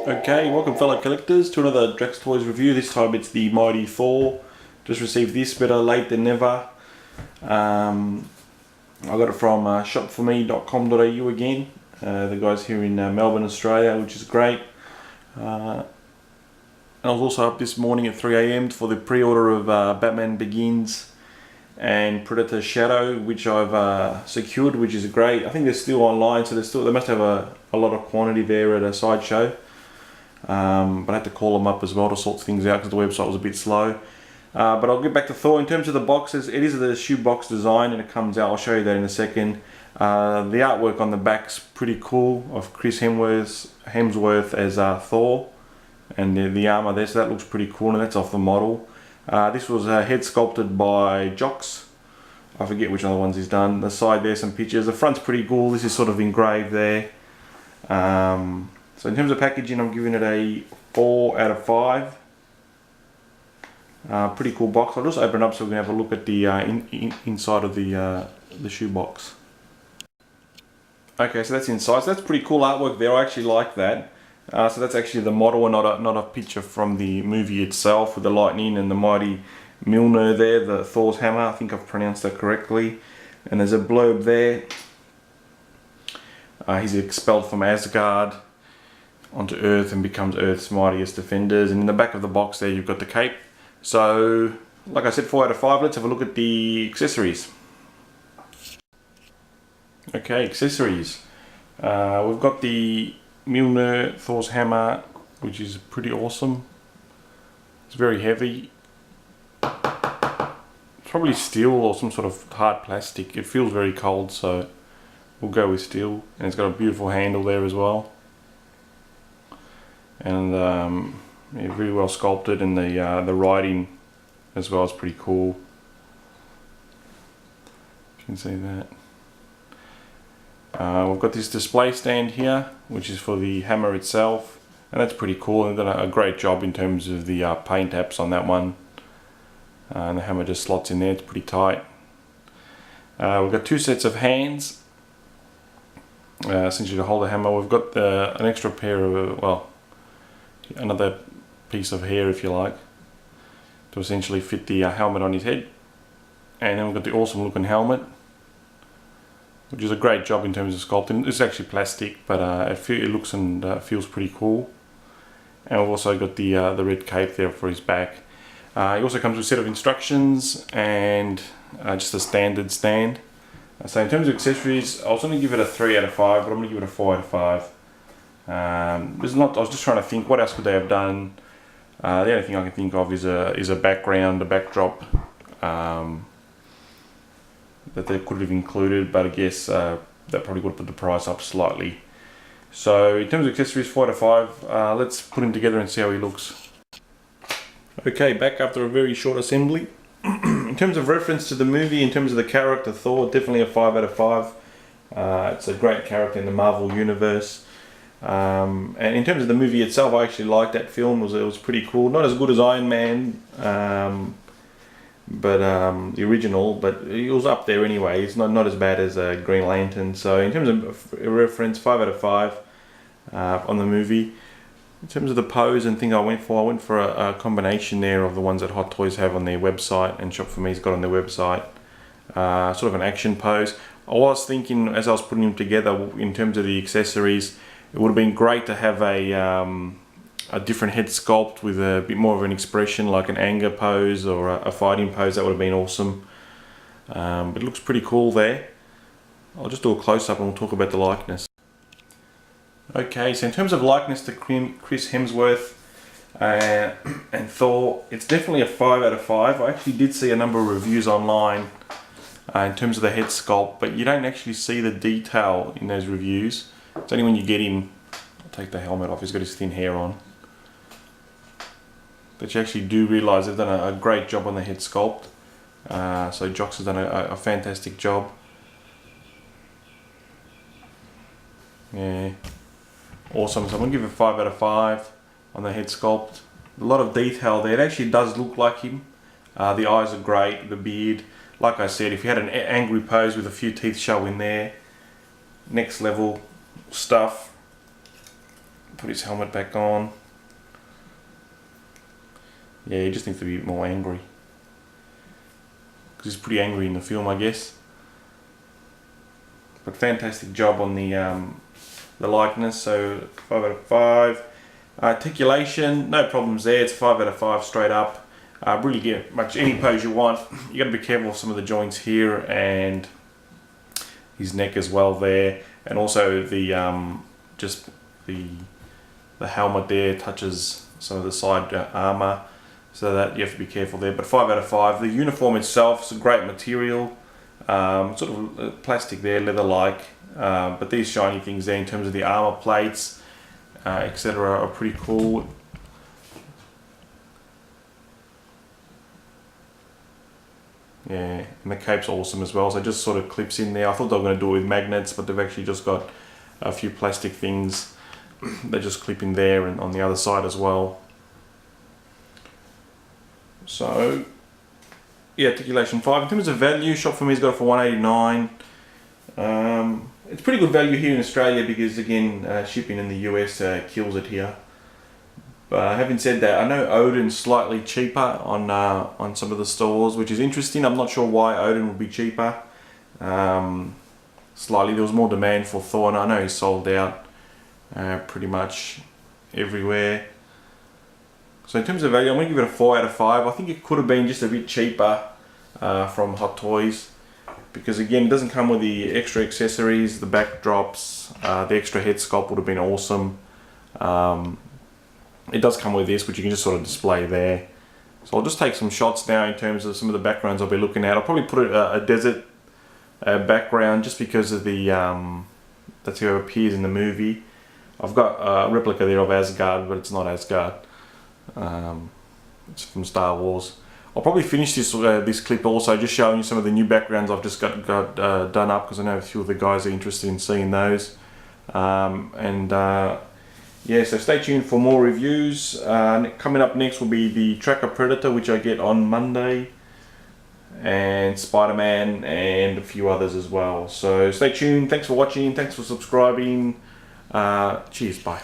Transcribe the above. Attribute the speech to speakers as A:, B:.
A: Okay, welcome fellow collectors to another Drax Toys review. This time it's the Mighty Thor. Just received this, better late than never. I got it from shopforme.com.au again. The guys here in Melbourne, Australia, which is great. And I was also up this morning at 3 AM for the pre-order of Batman Begins and Predator Shadow, which I've secured, which is great. I think they're still online, so they must have a lot of quantity there at a sideshow. But I had to call them up as well to sort things out because the website was a bit slow. But I'll get back to Thor. In terms of the boxes, it is the shoebox design and it comes out. I'll show you that in a second. The artwork on the back's pretty cool of Chris Hemsworth as Thor, and the armour there, so that looks pretty cool, and that's off the model. This was head sculpted by Jocks. I forget which other ones he's done. The side there, some pictures. The front's pretty cool. This is sort of engraved there. So in terms of packaging, I'm giving it a 4 out of 5. Pretty cool box. I'll just open it up so we can have a look at the inside of the shoebox. Okay, so that's inside. So that's pretty cool artwork there. I actually like that. So that's actually the model and not a picture from the movie itself with the lightning and the mighty Mjöllnir there, the Thor's hammer. I think I've pronounced that correctly. And there's a blurb there. He's expelled from Asgard onto Earth and becomes Earth's mightiest defenders, and in the back of the box there you've got the cape. So like I said, 4 out of 5. Let's have a look at the accessories. Okay, accessories. We've got the Mjöllnir Thor's hammer, which is pretty awesome. It's very heavy. It's probably steel or some sort of hard plastic. It feels very cold, so we'll go with steel. And it's got a beautiful handle there as well. And yeah, very well sculpted, and the writing as well is pretty cool. You can see that. We've got this display stand here, which is for the hammer itself, and that's pretty cool. They've done a great job in terms of the paint apps on that one. And the hammer just slots in there, it's pretty tight. We've got 2 sets of hands, essentially to hold the hammer. We've got an extra pair of, well, another piece of hair, if you like, to essentially fit the helmet on his head. And then we've got the awesome looking helmet, which is a great job in terms of sculpting. It's actually plastic, but it looks and feels pretty cool. And we've also got the red cape there for his back. He also comes with a set of instructions and just a standard stand. So in terms of accessories, I was going to give it a 3 out of 5, but I'm going to give it a 4 out of 5. I was just trying to think what else could they have done. The only thing I can think of is a background, a backdrop that they could have included, but I guess that probably would have put the price up slightly. So in terms of accessories, 4 out of 5. Let's put him together and see how he looks. Okay, back after a very short assembly. In terms of reference to the movie, in terms of the character Thor, definitely a 5 out of 5. It's a great character in the Marvel universe. And in terms of the movie itself, I actually liked that film. It was pretty cool. Not as good as Iron Man, but the original, but it was up there anyway. It's not as bad as Green Lantern. So in terms of reference, 5 out of 5 on the movie. In terms of the pose and thing I went for a combination there of the ones that Hot Toys have on their website and Shop For Me's got on their website. Sort of an action pose. I was thinking as I was putting them together in terms of the accessories, it would have been great to have a different head sculpt with a bit more of an expression, like an anger pose or a fighting pose. That would have been awesome. But it looks pretty cool there. I'll just do a close-up and we'll talk about the likeness. Okay, so in terms of likeness to Chris Hemsworth and Thor, it's definitely a 5 out of 5. I actually did see a number of reviews online in terms of the head sculpt, but you don't actually see the detail in those reviews. It's only when you get him, I'll take the helmet off, he's got his thin hair on, that you actually do realise they've done a great job on the head sculpt. So Jox has done a fantastic job. Yeah, awesome. So I'm going to give it 5 out of 5 on the head sculpt. A lot of detail there. It actually does look like him. The eyes are great, the beard. Like I said, if you had an angry pose with a few teeth showing there, next level stuff. Put his helmet back on. Yeah, he just needs to be more angry. Because he's pretty angry in the film, I guess. But fantastic job on the likeness, so 5 out of 5. Articulation, no problems there, it's 5 out of 5 straight up. Really get much any pose you want. You got to be careful of some of the joints here and his neck as well there, and also the just the helmet there touches some of the side armour, so that you have to be careful there. But 5 out of 5. The uniform itself is a great material, sort of plastic there, leather-like, but these shiny things there in terms of the armour plates, etc. are pretty cool. Yeah, and the cape's awesome as well, so it just sort of clips in there. I thought they were going to do it with magnets, but they've actually just got a few plastic things that just clip in there and on the other side as well. So, yeah, Articulation 5. In terms of value, Shop For Me's got it for $189. It's pretty good value here in Australia because, again, shipping in the US kills it here. But having said that, I know Odin's slightly cheaper on some of the stores, which is interesting. I'm not sure why Odin would be cheaper. Slightly, there was more demand for Thor, and I know he's sold out pretty much everywhere. So in terms of value, I'm going to give it a 4 out of 5. I think it could have been just a bit cheaper from Hot Toys, because again, it doesn't come with the extra accessories, the backdrops, the extra head sculpt would have been awesome. It does come with this, which you can just sort of display there. So I'll just take some shots now in terms of some of the backgrounds I'll be looking at. I'll probably put a desert background just because of the that's who appears in the movie. I've got a replica there of Asgard, but it's not Asgard. It's from Star Wars. I'll probably finish this clip also just showing you some of the new backgrounds I've just got done up, because I know a few of the guys are interested in seeing those. Yeah, so stay tuned for more reviews. Coming up next will be the Tracker Predator, which I get on Monday, and Spider-Man, and a few others as well. So stay tuned. Thanks for watching. Thanks for subscribing. Cheers. Bye.